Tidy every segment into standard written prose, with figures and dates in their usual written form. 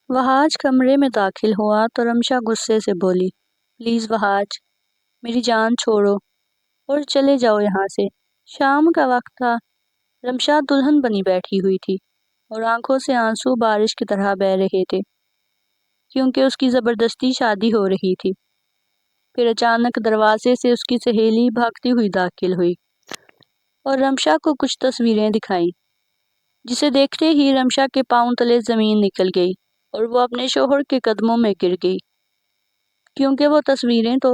وہاج کمرے میں داخل ہوا تو رمشا غصے سے بولی، پلیز وہاج، میری جان چھوڑو اور چلے جاؤ یہاں سے۔ شام کا وقت تھا، رمشا دلہن بنی بیٹھی ہوئی تھی اور آنکھوں سے آنسو بارش کی طرح بہہ رہے تھے کیونکہ اس کی زبردستی شادی ہو رہی تھی۔ پھر اچانک دروازے سے اس کی سہیلی بھاگتی ہوئی داخل ہوئی اور رمشا کو کچھ تصویریں دکھائیں، جسے دیکھتے ہی رمشا کے پاؤں تلے زمین نکل گئی اور وہ اپنے شوہر کے قدموں میں گر گئی، کیونکہ وہ تصویریں تو…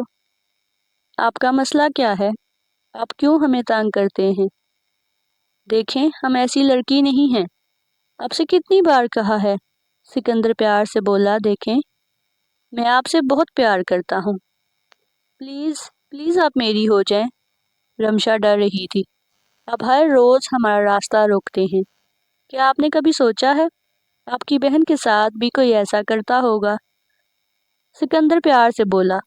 آپ کا مسئلہ کیا ہے؟ آپ کیوں ہمیں تنگ کرتے ہیں؟ دیکھیں، ہم ایسی لڑکی نہیں ہیں، آپ سے کتنی بار کہا ہے۔ سکندر پیار سے بولا، دیکھیں، میں آپ سے بہت پیار کرتا ہوں، پلیز پلیز آپ میری ہو جائیں۔ رمشا ڈر رہی تھی، آپ ہر روز ہمارا راستہ روکتے ہیں، کیا آپ نے کبھی سوچا ہے آپ کی بہن کے ساتھ بھی کوئی ایسا کرتا ہوگا؟ سکندر پیار سے بولا،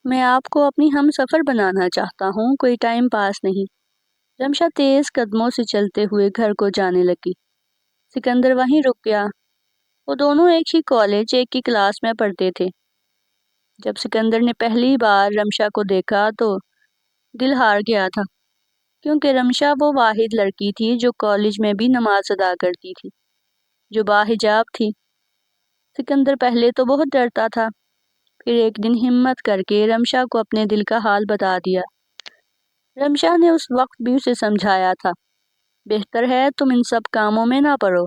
میں آپ کو اپنی ہم سفر بنانا چاہتا ہوں، کوئی ٹائم پاس نہیں۔ رمشا تیز قدموں سے چلتے ہوئے گھر کو جانے لگی۔ سکندر وہیں رک گیا۔ وہ دونوں ایک ہی کالج، ایک ہی کلاس میں پڑھتے تھے۔ جب سکندر نے پہلی بار رمشا کو دیکھا تو دل ہار گیا تھا، کیونکہ رمشا وہ واحد لڑکی تھی جو کالج میں بھی نماز ادا کرتی تھی، جو باحجاب تھی۔ سکندر پہلے تو بہت ڈرتا تھا، پھر ایک دن ہمت کر کے رمشا کو اپنے دل کا حال بتا دیا۔ رمشا نے اس وقت بھی اسے سمجھایا تھا، بہتر ہے تم ان سب کاموں میں نہ پڑو،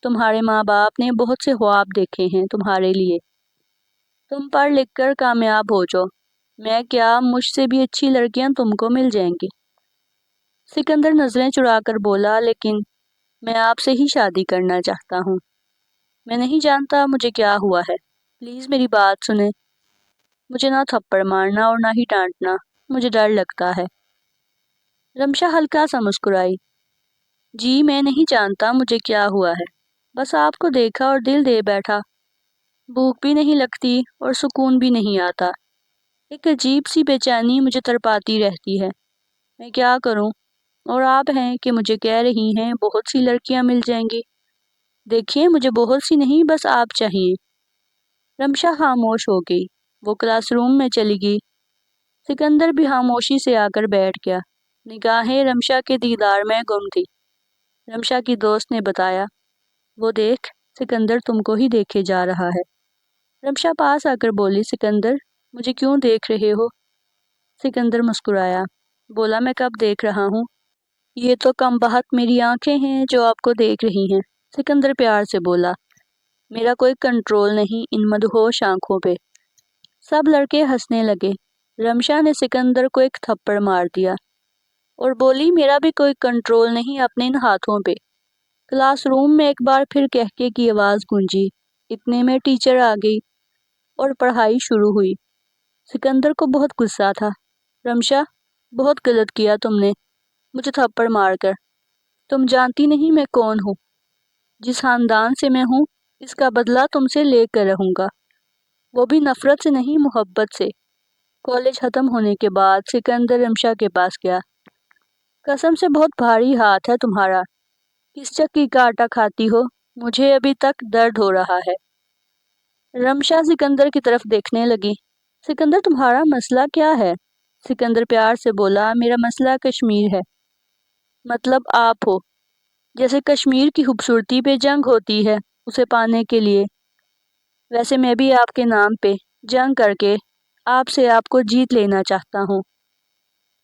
تمہارے ماں باپ نے بہت سے خواب دیکھے ہیں تمہارے لیے، تم پڑھ لکھ کر کامیاب ہو جاؤ، میں کیا، مجھ سے بھی اچھی لڑکیاں تم کو مل جائیں گی۔ سکندر نظریں چرا کر بولا، لیکن میں آپ سے ہی شادی کرنا چاہتا ہوں، میں نہیں جانتا مجھے کیا ہوا ہے، پلیز میری بات سنیں، مجھے نہ تھپڑ مارنا اور نہ ہی ڈانٹنا، مجھے ڈر لگتا ہے۔ رمشا ہلکا سا مسکرائی، جی میں نہیں جانتا مجھے کیا ہوا ہے، بس آپ کو دیکھا اور دل دے بیٹھا، بھوک بھی نہیں لگتی اور سکون بھی نہیں آتا، ایک عجیب سی بے چینی مجھے تڑپاتی رہتی ہے، میں کیا کروں؟ اور آپ ہیں کہ مجھے کہہ رہی ہیں بہت سی لڑکیاں مل جائیں گی، دیکھیے مجھے بہت سی نہیں، بس آپ چاہیے۔ رمشا خاموش ہو گئی، وہ کلاس روم میں چلی گئی۔ سکندر بھی خاموشی سے آ کر بیٹھ گیا، نگاہیں رمشا کے دیدار میں گم تھی۔ رمشا کی دوست نے بتایا، وہ دیکھ، سکندر تم کو ہی دیکھے جا رہا ہے۔ رمشا پاس آ کر بولی، سکندر مجھے کیوں دیکھ رہے ہو؟ سکندر مسکرایا، بولا، میں کب دیکھ رہا ہوں؟ یہ تو کم بخت میری آنکھیں ہیں جو آپ کو دیکھ رہی ہیں۔ سکندر پیار سے بولا، میرا کوئی کنٹرول نہیں ان مدہوش آنکھوں پہ۔ سب لڑکے ہنسنے لگے۔ رمشا نے سکندر کو ایک تھپڑ مار دیا اور بولی، میرا بھی کوئی کنٹرول نہیں اپنے ان ہاتھوں پہ۔ کلاس روم میں ایک بار پھر کہکے کی آواز گونجی، اتنے میں ٹیچر آ گئی اور پڑھائی شروع ہوئی۔ سکندر کو بہت غصہ تھا، رمشا بہت غلط کیا تم نے مجھے تھپڑ مار کر، تم جانتی نہیں میں کون ہوں، جس خاندان سے میں ہوں، اس کا بدلہ تم سے لے کر رہوں گا، وہ بھی نفرت سے نہیں، محبت سے۔ کالج ختم ہونے کے بعد سکندر رمشا کے پاس گیا، قسم سے بہت بھاری ہاتھ ہے تمہارا، کس چکی کا آٹا کھاتی ہو، مجھے ابھی تک درد ہو رہا ہے۔ رمشا سکندر کی طرف دیکھنے لگی، سکندر تمہارا مسئلہ کیا ہے؟ سکندر پیار سے بولا، میرا مسئلہ کشمیر ہے، مطلب آپ ہو، جیسے کشمیر کی خوبصورتی پہ جنگ ہوتی ہے اسے پانے کے لیے، ویسے میں بھی آپ کے نام پہ جنگ کر کے آپ سے آپ کو جیت لینا چاہتا ہوں۔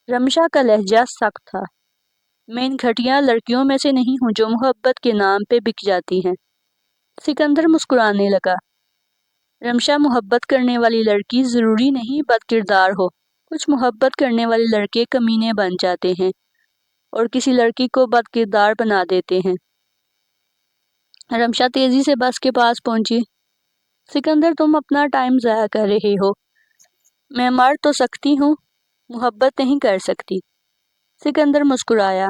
رمشا کا لہجہ سخت تھا، میں ان گھٹیا لڑکیوں میں سے نہیں ہوں جو محبت کے نام پہ بک جاتی ہیں۔ سکندر مسکرانے لگا، رمشا محبت کرنے والی لڑکی ضروری نہیں بد کردار ہو، کچھ محبت کرنے والے لڑکے کمینے بن جاتے ہیں اور کسی لڑکی کو بد کردار بنا دیتے ہیں۔ رمشا تیزی سے بس کے پاس پہنچی، سکندر تم اپنا ٹائم ضائع کر رہے ہو، میں مر تو سکتی ہوں، محبت نہیں کر سکتی۔ سکندر مسکرایا،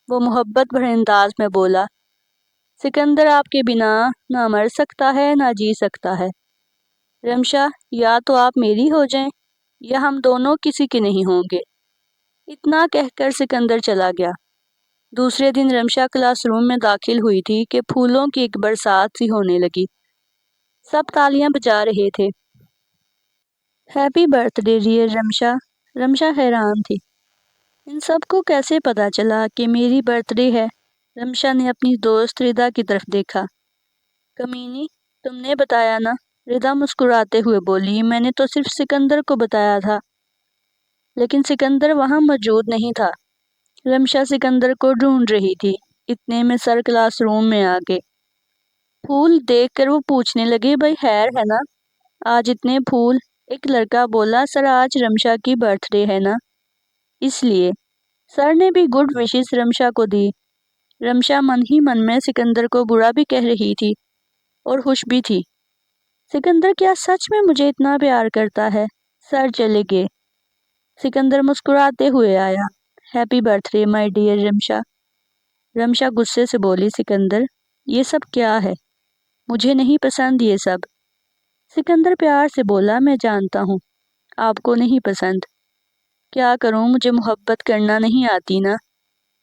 وہ محبت بھرے انداز میں بولا، سکندر آپ کے بنا نہ مر سکتا ہے نہ جی سکتا ہے، رمشا یا تو آپ میری ہو جائیں یا ہم دونوں کسی کے نہیں ہوں گے۔ اتنا کہہ کر سکندر چلا گیا۔ دوسرے دن رمشا کلاس روم میں داخل ہوئی تھی کہ پھولوں کی ایک برسات سی ہونے لگی۔ सब तालियां बजा रहे थे। Happy birthday dear Ramsha. Ramsha हैरान थी, इन सबको कैसे पता चला कि मेरी बर्थडे है। रमशा ने अपनी दोस्त रिदा की तरफ देखा। कमीनी, तुमने बताया ना? रिदा मुस्कुराते हुए बोली, मैंने तो सिर्फ सिकंदर को बताया था, लेकिन सिकंदर वहाँ मौजूद नहीं था। रमशा सिकंदर को ढूंढ रही थी। इतने में सर क्लासरूम में आ गए। फूल देखकर वो पूछने लगे, भाई खैर है ना, आज इतने फूल? एक लड़का बोला, सर आज रमशा की बर्थडे है ना, इसलिए। सर ने भी गुड विशेस रमशा को दी। रमशा मन ही मन में सिकंदर को बुरा भी कह रही थी और खुश भी थी। सिकंदर क्या सच में मुझे इतना प्यार करता है? सर चले गए। सिकंदर मुस्कुराते हुए आया। Happy birthday my dear Ramsha. Ramsha गुस्से से बोली, सिकंदर ये सब क्या है? मुझे नहीं पसंद ये सब। सिकंदर प्यार से बोला, मैं जानता हूँ आपको नहीं पसंद। क्या करूँ, मुझे मोहब्बत करना नहीं आती ना,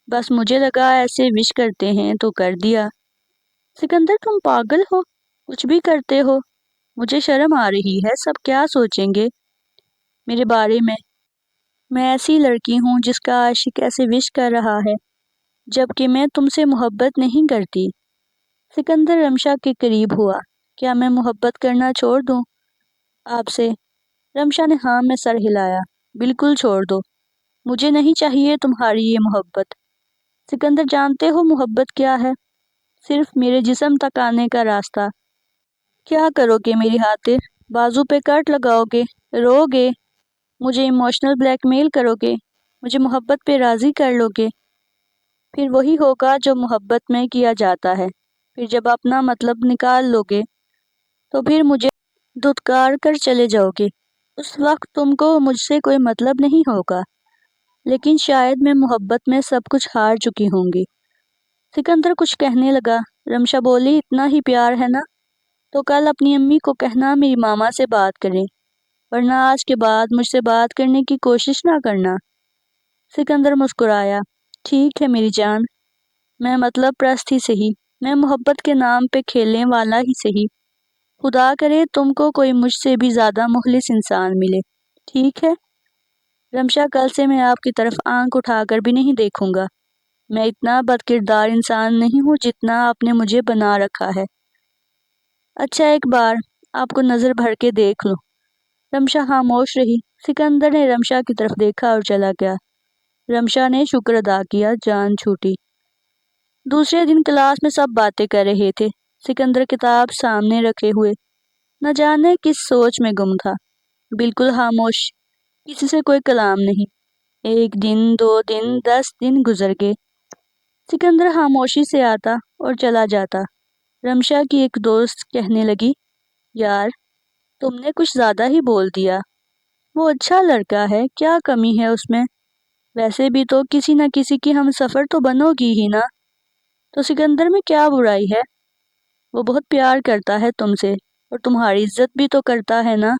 बस मुझे लगा ऐसे विश करते हैं तो कर दिया। सिकंदर तुम पागल हो, कुछ भी करते हो। मुझे शर्म आ रही है, सब क्या सोचेंगे मेरे बारे में। मैं ऐसी लड़की हूँ जिसका आशिक ऐसे विश कर रहा है, जबकि मैं तुमसे मोहब्बत नहीं करती। सिकंदर रमशा के करीब हुआ। क्या मैं मोहब्बत करना छोड़ दूँ आपसे? रमशा ने हाँ में सर हिलाया। बिल्कुल छोड़ दो, मुझे नहीं चाहिए तुम्हारी ये मोहब्बत। सिकंदर जानते हो मोहब्बत क्या है? सिर्फ मेरे जिस्म तक आने का रास्ता। क्या करोगे मेरी खातिर? बाजू पे कट लगाओगे, रोगे, मुझे इमोशनल ब्लैकमेल करोगे, मुझे मोहब्बत पे राज़ी कर लोगे। फिर वही होगा जो मोहब्बत में किया जाता है। फिर जब अपना मतलब निकाल लोगे तो फिर मुझे धुतकार कर चले जाओगे। उस वक्त तुमको मुझसे कोई मतलब नहीं होगा, लेकिन शायद मैं मोहब्बत में सब कुछ हार चुकी होंगी। सिकंदर कुछ कहने लगा। रमशा बोली, इतना ही प्यार है ना, तो कल अपनी अम्मी को कहना मेरी मामा से बात करें, वरना आज के बाद मुझसे बात करने की कोशिश ना करना। सिकंदर मुस्कुराया। ठीक है मेरी जान, मैं मतलब प्रस्त ही सही, मैं मोहब्बत के नाम पे खेलने वाला ही सही। खुदा करे तुमको कोई मुझसे भी ज़्यादा मुखलिस इंसान मिले, ठीक है? रमशा, कल से मैं आपकी तरफ आंख उठाकर भी नहीं देखूंगा। मैं इतना बदकिरदार इंसान नहीं हूँ जितना आपने मुझे बना रखा है। अच्छा, एक बार आपको नज़र भर के देख लो। रमशा खामोश रही। सिकंदर ने रमशा की तरफ देखा और चला गया। रमशा ने शुक्र अदा किया, जान छूटी। दूसरे दिन क्लास में सब बातें कर रहे थे। सिकंदर किताब सामने रखे हुए न जाने किस सोच में गुम था। बिल्कुल खामोश, किसी से कोई कलाम नहीं। 1 दिन, 2 दिन, 10 दिन गुजर गए। सिकंदर खामोशी से आता और चला जाता। रमशा की एक दोस्त कहने लगी, यार तुमने कुछ ज़्यादा ही बोल दिया। वो अच्छा लड़का है, क्या कमी है उसमें? वैसे भी तो किसी न किसी की हम सफ़र तो बनोगी ही ना, तो सिकंदर में क्या बुराई है? वो बहुत प्यार करता है तुमसे और तुम्हारी इज्जत भी तो करता है ना।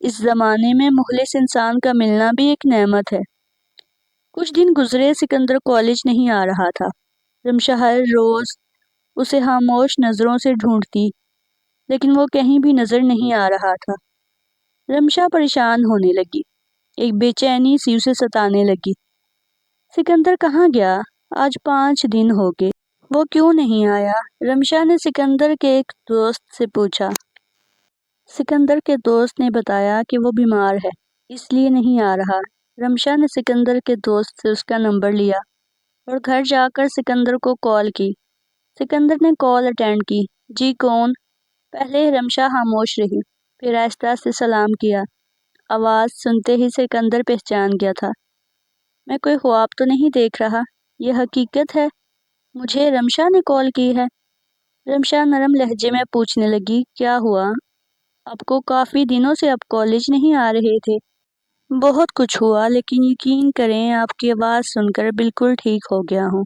इस ज़माने में मुखलिस इंसान का मिलना भी एक नेमत है। कुछ दिन गुजरे, सिकंदर कॉलेज नहीं आ रहा था। रमशा हर रोज़ उसे खामोश नज़रों से ढूंढती, लेकिन वो कहीं भी नज़र नहीं आ रहा था। रमशा परेशान होने लगी। एक बेचैनी सी उसे सताने लगी। सिकंदर कहाँ गया? आज 5 दिन हो गए, वो क्यों नहीं आया? रमशा ने सिकंदर के एक दोस्त से पूछा। सिकंदर के दोस्त ने बताया कि वो बीमार है, इसलिए नहीं आ रहा। रमशा ने सिकंदर के दोस्त से उसका नंबर लिया और घर जाकर सिकंदर को कॉल की। सिकंदर ने कॉल अटेंड की। जी कौन? पहले रमशा खामोश रही, फिर आहिस्ता से सलाम किया। आवाज़ सुनते ही सिकंदर पहचान गया था। मैं कोई ख्वाब तो नहीं देख रहा, यह हकीकत है, मुझे रमशा ने कॉल की है। रमशा नरम लहजे में पूछने लगी, क्या हुआ? आपको काफ़ी दिनों से आप कॉलेज नहीं आ रहे थे। बहुत कुछ हुआ, लेकिन यकीन करें आपकी आवाज़ सुनकर बिल्कुल ठीक हो गया हूँ।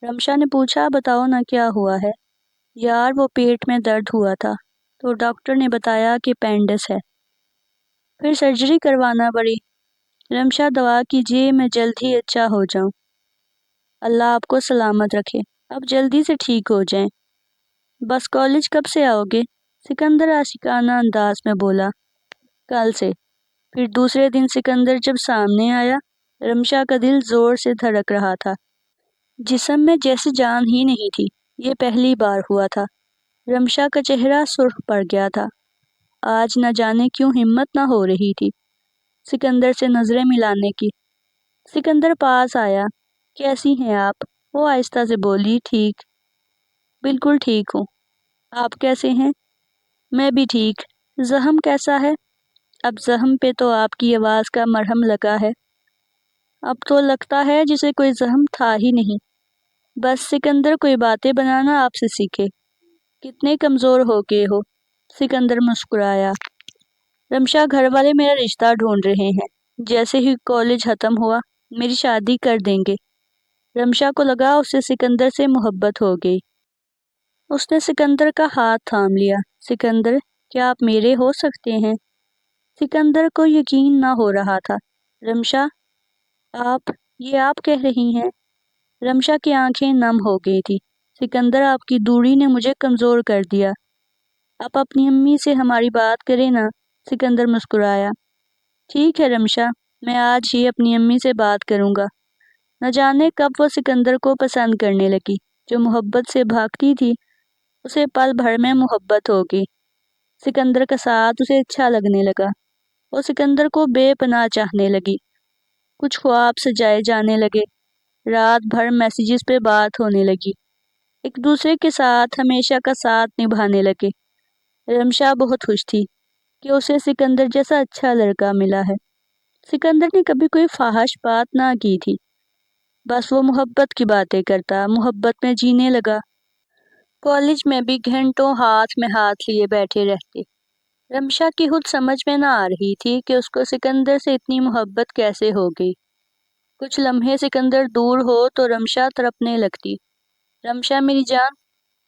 रमशा ने पूछा, बताओ ना क्या हुआ है? यार वो पेट में दर्द हुआ था, तो डॉक्टर ने बताया कि पेंडिस है, फिर सर्जरी करवाना पड़ी। रमशा, दुआ कीजिए मैं जल्द ही अच्छा हो जाऊँ। अल्लाह आपको सलामत रखे, अब जल्दी से ठीक हो जाएं। बस कॉलेज कब से आओगे? सिकंदर आशिकाना अंदाज में बोला, कल से। फिर दूसरे दिन सिकंदर जब सामने आया, रमशा का दिल जोर से धड़क रहा था। जिस्म में जैसे जान ही नहीं थी। ये पहली बार हुआ था। रमशा का चेहरा सुर्ख पड़ गया था। आज न जाने क्यों हिम्मत ना हो रही थी सिकंदर से नजरें मिलाने की। सिकंदर पास आया। कैसी हैं आप? वो आहिस्ता से बोली, ठीक, बिल्कुल ठीक हूँ। आप कैसे हैं? मैं भी ठीक। जख्म कैसा है? अब जख्म पे तो आपकी आवाज़ का मरहम लगा है। अब तो लगता है जिसे कोई जख्म था ही नहीं। बस सिकंदर कोई बातें बनाना आपसे सीखे। कितने कमज़ोर हो गए हो। सिकंदर मुस्कुराया। रमशा, घर वाले मेरा रिश्ता ढूंढ रहे हैं। जैसे ही कॉलेज ख़त्म हुआ मेरी शादी कर देंगे। रमशा को लगा उसे सिकंदर से मोहब्बत हो गई। उसने सिकंदर का हाथ थाम लिया। सिकंदर, क्या आप मेरे हो सकते हैं? सिकंदर को यकीन ना हो रहा था। रमशा, आप कह रही हैं? रमशा की आंखें नम हो गई थी। सिकंदर, आपकी दूरी ने मुझे कमज़ोर कर दिया। आप अपनी अम्मी से हमारी बात करें ना। सिकंदर मुस्कुराया। ठीक है रमशा, मैं आज ही अपनी अम्मी से बात करूंगा। न जाने कब वो सिकंदर को पसंद करने लगी। जो मोहब्बत से भागती थी उसे पल भर में मोहब्बत हो गई। सिकंदर का साथ उसे अच्छा लगने लगा। वो सिकंदर को बेपनाह चाहने लगी। कुछ ख्वाब सजाए जाने लगे। रात भर मैसेजेस पे बात होने लगी। एक दूसरे के साथ हमेशा का साथ निभाने लगे। रमशा बहुत खुश थी कि उसे सिकंदर जैसा अच्छा लड़का मिला है। सिकंदर ने कभी कोई फाहिश बात ना की थी। बस वो मोहब्बत की बातें करता, मोहब्बत में जीने लगा। कॉलेज में भी घंटों हाथ में हाथ लिए बैठे रहते। रमशा की खुद समझ में ना आ रही थी कि उसको सिकंदर से इतनी मोहब्बत कैसे हो गई। कुछ लम्हे सिकंदर दूर हो तो रमशा तड़पने लगती। रमशा मेरी जान,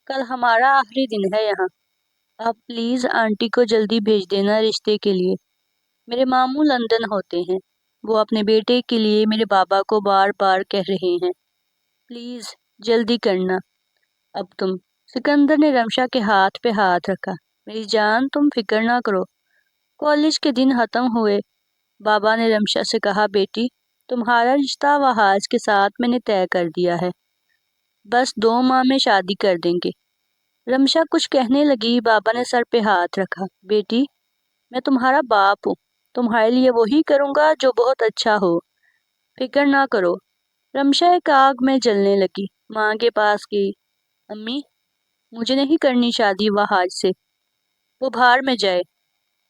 कल हमारा आखिरी दिन है यहाँ। आप प्लीज़ आंटी को जल्दी भेज देना रिश्ते के लिए। मेरे मामू लंदन होते हैं। वो अपने बेटे के लिए मेरे बाबा को बार बार कह रहे हैं। प्लीज़ जल्दी करना। अब तुम। सिकंदर ने रमशा के हाथ पे हाथ रखा। मेरी जान, तुम फिक्र ना करो। कॉलेज के दिन ख़त्म हुए। बाबा ने रमशा से कहा, बेटी, तुम्हारा रिश्ता वहाज के साथ मैंने तय कर दिया है। बस 2 माह में शादी कर देंगे। रमशा कुछ कहने लगी। बाबा ने सर पे हाथ रखा। बेटी, मैं तुम्हारा बाप हूँ। तुम्हारे लिए वही करूँगा जो बहुत अच्छा हो। फिक्र ना करो। रमशा एक आग में जलने लगी। माँ के पास गई। अम्मी, मुझे नहीं करनी शादी वहाज से। वो बाहर में जाए।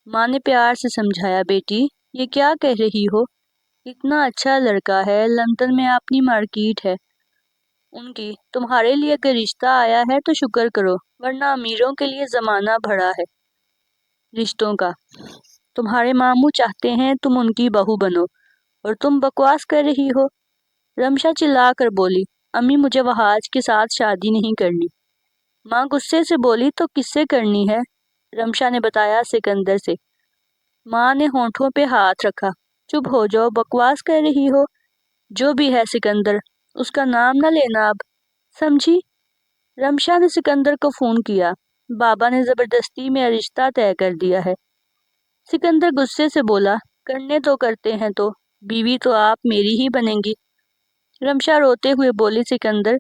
माँ ने प्यार से समझाया। बेटी, ये क्या कह रही हो? इतना अच्छा लड़का है, लंदन में अपनी मार्केट है उनकी। तुम्हारे लिए अगर रिश्ता आया है तो शुक्र करो, वरना अमीरों के लिए ज़माना भरा है रिश्तों का। तुम्हारे मामू चाहते हैं तुम उनकी बहू बनो और तुम बकवास कर रही हो। रमशा चिल्ला कर बोली, अम्मी, मुझे वहाज के साथ शादी नहीं करनी। माँ गुस्से से बोली, तो किससे करनी है? रमशा ने बताया, सिकंदर से। माँ ने होंठों पे हाथ रखा। चुप हो जाओ, बकवास कर रही हो। जो भी है सिकंदर, उसका नाम न लेना अब, समझी? रमशा ने सिकंदर को फ़ोन किया। बाबा ने ज़बरदस्ती में रिश्ता तय कर दिया है। सिकंदर गुस्से से बोला, करने तो करते हैं तो, बीवी तो आप मेरी ही बनेंगी। रमशा रोते हुए बोली, सिकंदर,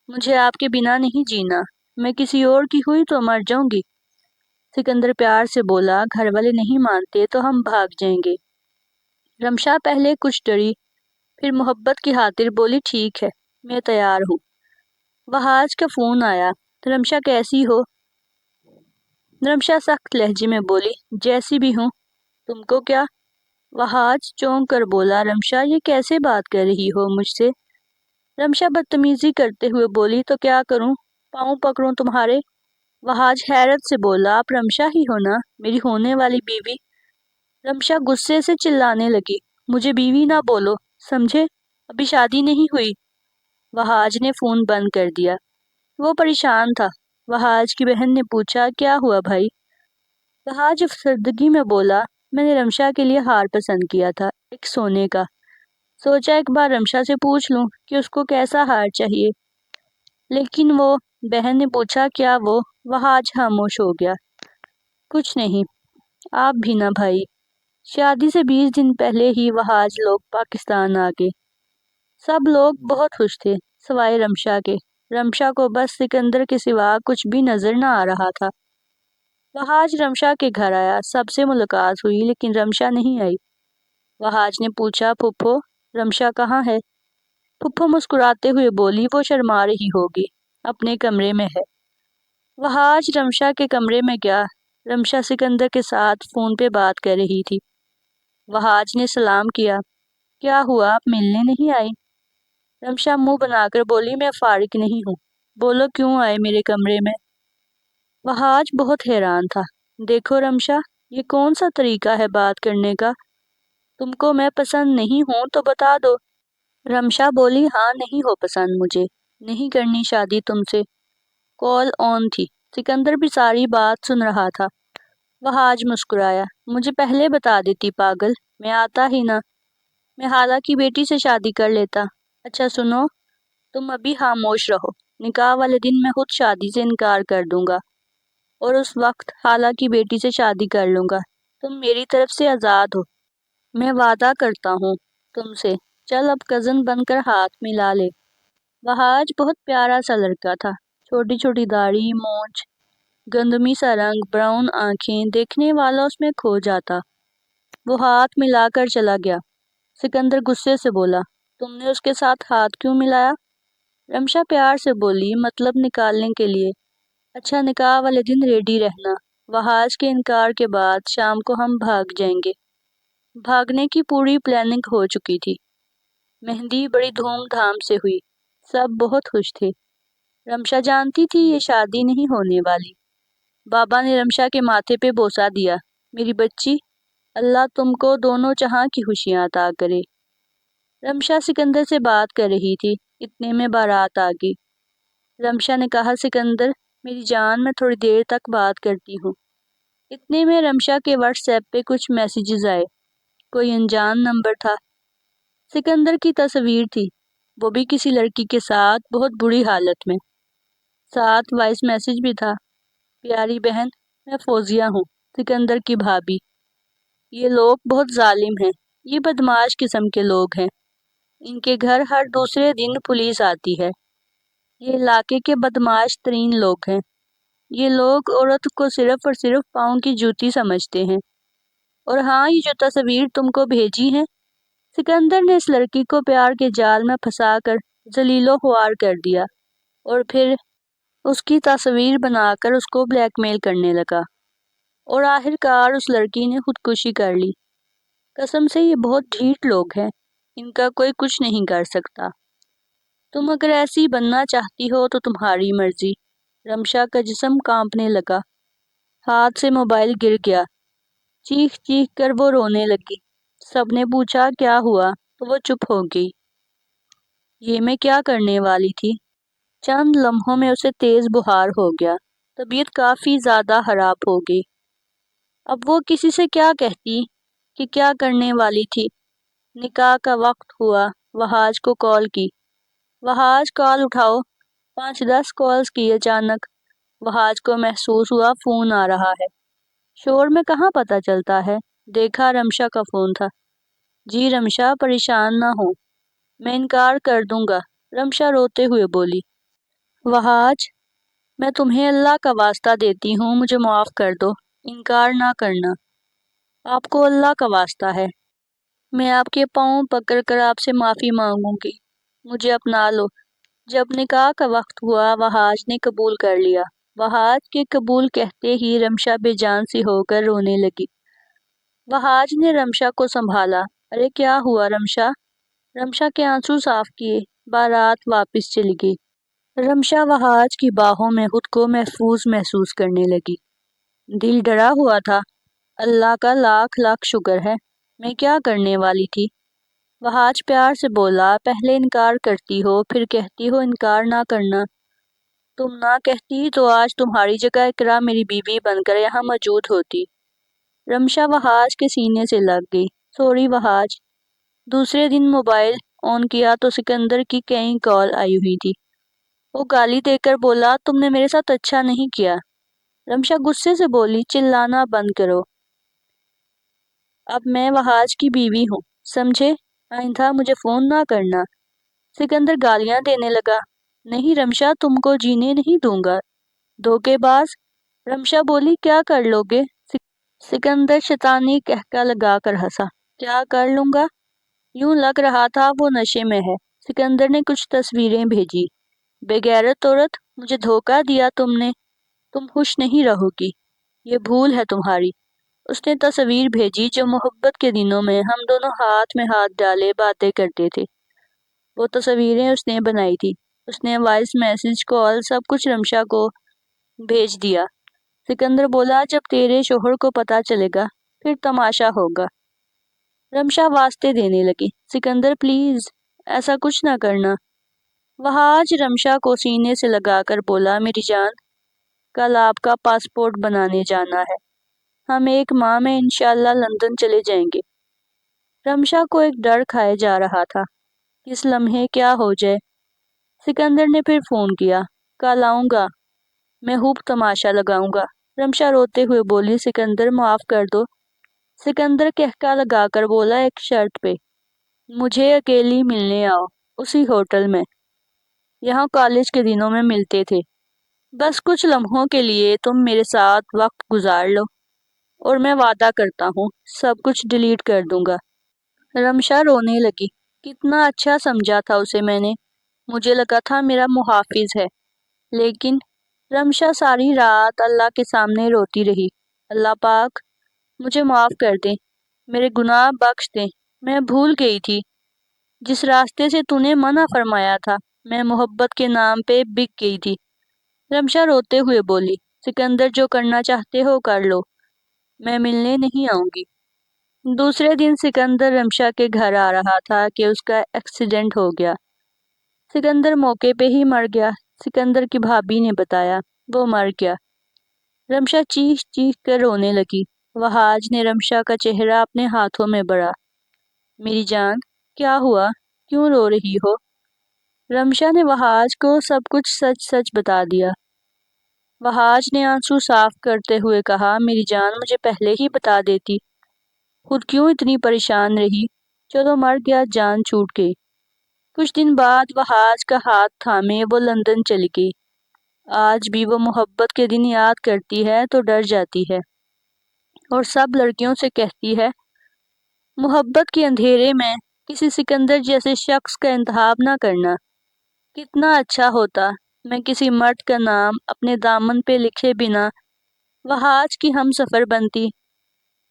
मुझे आपके बिना नहीं जीना। मैं किसी और की हुई तो मर जाऊंगी। सिकंदर प्यार से बोला, घर वाले नहीं मानते तो हम भाग जाएंगे। रमशा पहले कुछ डरी, फिर मोहब्बत की खातिर बोली, ठीक है, मैं तैयार हूँ। वहाज का फ़ोन आया। रमशा, कैसी हो? रमशा सख्त लहजे में बोली, जैसी भी हूँ, तुमको क्या? वहाज चौंक कर बोला, रमशा, ये कैसे बात कर रही हो मुझसे? रमशा बदतमीजी करते हुए बोली, तो क्या करूं, पाँव पकड़ूं तुम्हारे? वहाज हैरत से बोला, आप रमशा ही हो ना, मेरी होने वाली बीवी? रमशा गुस्से से चिल्लाने लगी, मुझे बीवी ना बोलो, समझे? अभी शादी नहीं हुई। वहाज ने फ़ोन बंद कर दिया। वो परेशान था। वहाज की बहन ने पूछा, क्या हुआ भाई? वहाज अफसरदगी में बोला, मैंने रमशा के लिए हार पसंद किया था, एक सोने का। सोचा एक बार रमशा से पूछ लूं कि उसको कैसा हार चाहिए। लेकिन वो, बहन ने पूछा, क्या वो? वहाज खामोश हो गया। کچھ نہیں، آپ بھی نہ بھائی۔ شادی سے 20 دن پہلے ہی وہاج لوگ پاکستان آ گئے۔ سب لوگ بہت خوش تھے سوائے رمشا کے۔ رمشا کو بس سکندر کے سوا کچھ بھی نظر نہ آ رہا تھا۔ وہاج رمشا کے گھر آیا، سب سے ملاقات ہوئی لیکن رمشا نہیں آئی۔ وہاج نے پوچھا، پھپھو رمشا کہاں ہے؟ پھپھو مسکراتے ہوئے بولی، وہ شرما رہی ہوگی، اپنے کمرے میں ہے۔ وہاج رمشا کے کمرے میں گیا۔ رمشا سکندر کے ساتھ فون پہ بات کر رہی تھی۔ وہاج نے سلام کیا، کیا ہوا آپ ملنے نہیں آئی؟ رمشا منہ بنا کر بولی، میں فارغ نہیں ہوں، بولو کیوں آئے میرے کمرے میں؟ وہاج بہت حیران تھا۔ دیکھو رمشا، یہ کون سا طریقہ ہے بات کرنے کا؟ تم کو میں پسند نہیں ہوں تو بتا دو۔ رمشا بولی، ہاں نہیں ہو پسند مجھے، نہیں کرنی شادی تم سے۔ کال آن تھی، سکندر بھی ساری بات سن رہا تھا۔ وہاج مسکرایا، مجھے پہلے بتا دیتی پاگل، میں آتا ہی نہ، میں خالہ کی بیٹی سے شادی کر لیتا۔ اچھا سنو، تم ابھی خاموش رہو، نکاح والے دن میں خود شادی سے انکار کر دوں گا اور اس وقت خالہ کی بیٹی سے شادی کر لوں گا۔ تم میری طرف سے آزاد ہو، میں وعدہ کرتا ہوں تم سے۔ چل اب کزن بن کر ہاتھ ملا لے۔ وہاج بہت پیارا سا لڑکا تھا، چھوٹی چھوٹی داڑھی، مونچھ، گندمی سا رنگ، براؤن آنکھیں، دیکھنے والا اس میں کھو جاتا۔ وہ ہاتھ ملا کر چلا گیا۔ سکندر غصے سے بولا، تم نے اس کے ساتھ ہاتھ کیوں ملایا؟ رمشا پیار سے بولی، مطلب نکالنے کے لیے۔ اچھا نکاح والے دن ریڈی رہنا، وہاج کے انکار کے بعد شام کو ہم بھاگ جائیں گے۔ بھاگنے کی پوری پلاننگ ہو چکی تھی۔ مہندی بڑی دھوم دھام سے ہوئی، سب بہت خوش تھے۔ رمشا جانتی تھی یہ شادی نہیں ہونے والی۔ بابا نے رمشا کے ماتھے پہ بوسہ دیا، میری بچی، اللہ تم کو دونوں جہاں کی خوشیاں عطا کرے۔ رمشا سکندر سے بات کر رہی تھی، اتنے میں بارات آ گئی۔ رمشا نے کہا، سکندر میری جان، میں تھوڑی دیر تک بات کرتی ہوں۔ اتنے میں رمشا کے واٹس ایپ پہ کچھ میسیجز آئے، کوئی انجان نمبر تھا۔ سکندر کی تصویر تھی، وہ بھی کسی لڑکی کے ساتھ، بہت بری حالت میں۔ ساتھ وائس میسیج بھی تھا، پیاری بہن، میں فوزیہ ہوں، سکندر کی بھابھی۔ یہ لوگ بہت ظالم ہیں، یہ بدماش قسم کے لوگ ہیں، ان کے گھر ہر دوسرے دن پولیس آتی ہے۔ یہ علاقے کے بدماش ترین لوگ ہیں۔ یہ لوگ عورت کو صرف اور صرف پاؤں کی جوتی سمجھتے ہیں۔ اور ہاں، یہ جو تصویر تم کو بھیجی ہیں، سکندر نے اس لڑکی کو پیار کے جال میں پھنسا کر ذلیل و خوار کر دیا اور پھر اس کی تصویر بنا کر اس کو بلیک میل کرنے لگا، اور آخر کار اس لڑکی نے خودکشی کر لی۔ قسم سے یہ بہت ڈھیٹ لوگ ہیں، ان کا کوئی کچھ نہیں کر سکتا۔ تم اگر ایسی بننا چاہتی ہو تو تمہاری مرضی۔ رمشا کا جسم کانپنے لگا، ہاتھ سے موبائل گر گیا، چیخ چیخ کر وہ رونے لگی۔ سب نے پوچھا کیا ہوا تو وہ چپ ہو گئی۔ یہ میں کیا کرنے والی تھی؟ چند لمحوں میں اسے تیز بخار ہو گیا، طبیعت کافی زیادہ خراب ہو گئی۔ اب وہ کسی سے کیا کہتی کہ کیا کرنے والی تھی؟ نکاح کا وقت ہوا، وہاج کو کال کی، وہاج کال اٹھاؤ۔ 5-10 کالز کی، اچانک وہاج کو محسوس ہوا فون آ رہا ہے۔ شور میں کہاں پتہ چلتا ہے، دیکھا رمشا کا فون تھا۔ جی رمشا، پریشان نہ ہو، میں انکار کر دوں گا، رمشا روتے ہوئے بولی۔ وہاج، میں تمہیں اللہ کا واسطہ دیتی ہوں، مجھے معاف کر دو، انکار نہ کرنا، آپ کو اللہ کا واسطہ ہے، میں آپ کے پاؤں پکڑ کر آپ سے معافی مانگوں گی، مجھے اپنا لو۔ جب نکاح کا وقت ہوا، وہاج نے قبول کر لیا۔ وہاج کے قبول کہتے ہی رمشا بے جان سی ہو کر رونے لگی۔ وہاج نے رمشا کو سنبھالا، ارے کیا ہوا رمشا؟ رمشا کے آنسو صاف کیے، بارات واپس چلی گئی۔ رمشا وہاج کی باہوں میں خود کو محفوظ محسوس کرنے لگی۔ دل ڈرا ہوا تھا، اللہ کا لاکھ لاکھ شکر ہے، میں کیا کرنے والی تھی؟ وہاج پیار سے بولا، پہلے انکار کرتی ہو، پھر کہتی ہو انکار نہ کرنا۔ تم نہ کہتی تو آج تمہاری جگہ اقرا میری بیوی بن کر یہاں موجود ہوتی۔ رمشا وہاج کے سینے سے لگ گئی، سوری وہاج۔ دوسرے دن موبائل آن کیا تو سکندر کی کئی کال آئی ہوئی تھی۔ وہ گالی دے کر بولا، تم نے میرے ساتھ اچھا نہیں کیا، रमशा गुस्से से बोली, चिल्लाना बंद करो, अब मैं वहाज की बीवी हूँ, समझे? आइंदा मुझे फोन ना करना। सिकंदर गालियां देने लगा। नहीं रमशा, तुमको जीने नहीं दूंगा, धोखेबाज। रमशा बोली, क्या कर लोगे? सिकंदर शैतानी कहका लगा कर हंसा। क्या कर लूंगा? यूं लग रहा था वो नशे में है। सिकंदर ने कुछ तस्वीरें भेजी। बेगैरत औरत, मुझे धोखा दिया तुमने, तुम खुश नहीं रहोगी, ये भूल है तुम्हारी। उसने तस्वीर भेजी जो मोहब्बत के दिनों में हम दोनों हाथ में हाथ डाले बातें करते थे। वो तस्वीरें उसने बनाई थी। उसने वॉइस मैसेज, कॉल, सब कुछ रमशा को भेज दिया। सिकंदर बोला, जब तेरे शोहर को पता चलेगा फिर तमाशा होगा। रमशा वास्ते देने लगी। सिकंदर प्लीज ऐसा कुछ ना करना। वह आज रमशा को सीने से लगाकर बोला, मेरी जान, कल आपका पासपोर्ट बनाने जाना है, हम एक माह में इंशाल्लाह लंदन चले जाएंगे। रमशा को एक डर खाए जा रहा था, किस लम्हे क्या हो जाए। सिकंदर ने फिर फोन किया, कल आऊंगा, मैं खूब तमाशा लगाऊंगा। रमशा रोते हुए बोली, सिकंदर माफ कर दो। सिकंदर कहका लगाकर बोला, एक शर्त पे, मुझे अकेली मिलने आओ, उसी होटल में, यहाँ कॉलेज के दिनों में मिलते थे। बस कुछ लम्हों के लिए तुम मेरे साथ वक्त गुजार लो, और मैं वादा करता हूँ सब कुछ डिलीट कर दूंगा। रमशा रोने लगी। कितना अच्छा समझा था उसे मैंने, मुझे लगा था मेरा मुहाफिज है। लेकिन रमशा सारी रात अल्लाह के सामने रोती रही, अल्लाह पाक मुझे माफ़ कर दे, मेरे गुनाह बख्श दे, मैं भूल गई थी जिस रास्ते से तूने मना फरमाया था, मैं मोहब्बत के नाम पे बिक गई थी। रमशा रोते हुए बोली, सिकंदर जो करना चाहते हो कर लो, मैं मिलने नहीं आऊंगी। दूसरे दिन सिकंदर रमशा के घर आ रहा था कि उसका एक्सीडेंट हो गया। सिकंदर मौके पे ही मर गया। सिकंदर की भाभी ने बताया, वो मर गया। रमशा चीख चीख कर रोने लगी। वहाज ने रमशा का चेहरा अपने हाथों में बड़ा। मेरी जान, क्या हुआ, क्यों रो रही हो? रमशा ने वहाज को सब कुछ सच सच बता दिया। वहाज ने आंसू साफ करते हुए कहा, मेरी जान, मुझे पहले ही बता देती, खुद क्यों इतनी परेशान रही? चलो मर गया, जान छूट गई। कुछ दिन बाद वहाज का हाथ थामे वो लंदन चली गई। आज भी वो मोहब्बत के दिन याद करती है तो डर जाती है, और सब लड़कियों से कहती है, मोहब्बत के अंधेरे में किसी सिकंदर जैसे शख्स का इंतखाब ना करना। कितना अच्छा होता मैं किसी मर्द का नाम अपने दामन पे लिखे बिना वहाज की हम सफ़र बनती।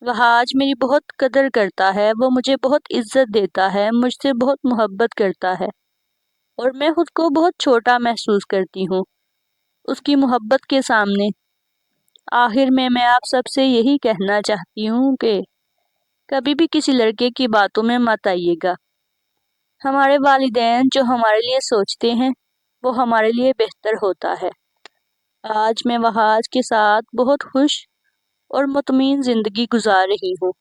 वहाज मेरी बहुत कदर करता है, वो मुझे बहुत इज्जत देता है, मुझसे बहुत मोहब्बत करता है, और मैं खुद को बहुत छोटा महसूस करती हूँ उसकी मोहब्बत के सामने। आखिर में मैं आप सबसे यही कहना चाहती हूँ कि कभी भी किसी लड़के की बातों में मत आइएगा। हमारे वालिदैन जो हमारे लिए सोचते हैं वो हमारे लिए बेहतर होता है। आज मैं वहाज के साथ बहुत खुश और मुतमईन ज़िंदगी गुजार रही हूँ।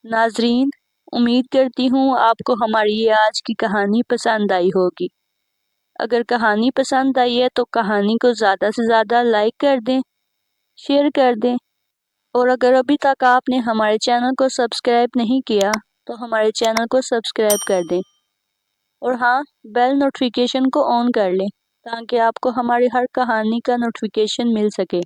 नाजरीन, उम्मीद करती हूँ आपको हमारी ये आज की कहानी पसंद आई होगी। अगर कहानी पसंद आई है तो कहानी को ज़्यादा से ज़्यादा लाइक कर दें, शेयर कर दें, और अगर अभी तक आपने हमारे चैनल को सब्सक्राइब नहीं किया तो हमारे चैनल को सब्सक्राइब कर दें, और हाँ, बेल नोटिफिकेशन को ऑन कर लें ताकि आपको हमारी हर कहानी का नोटिफिकेशन मिल सके।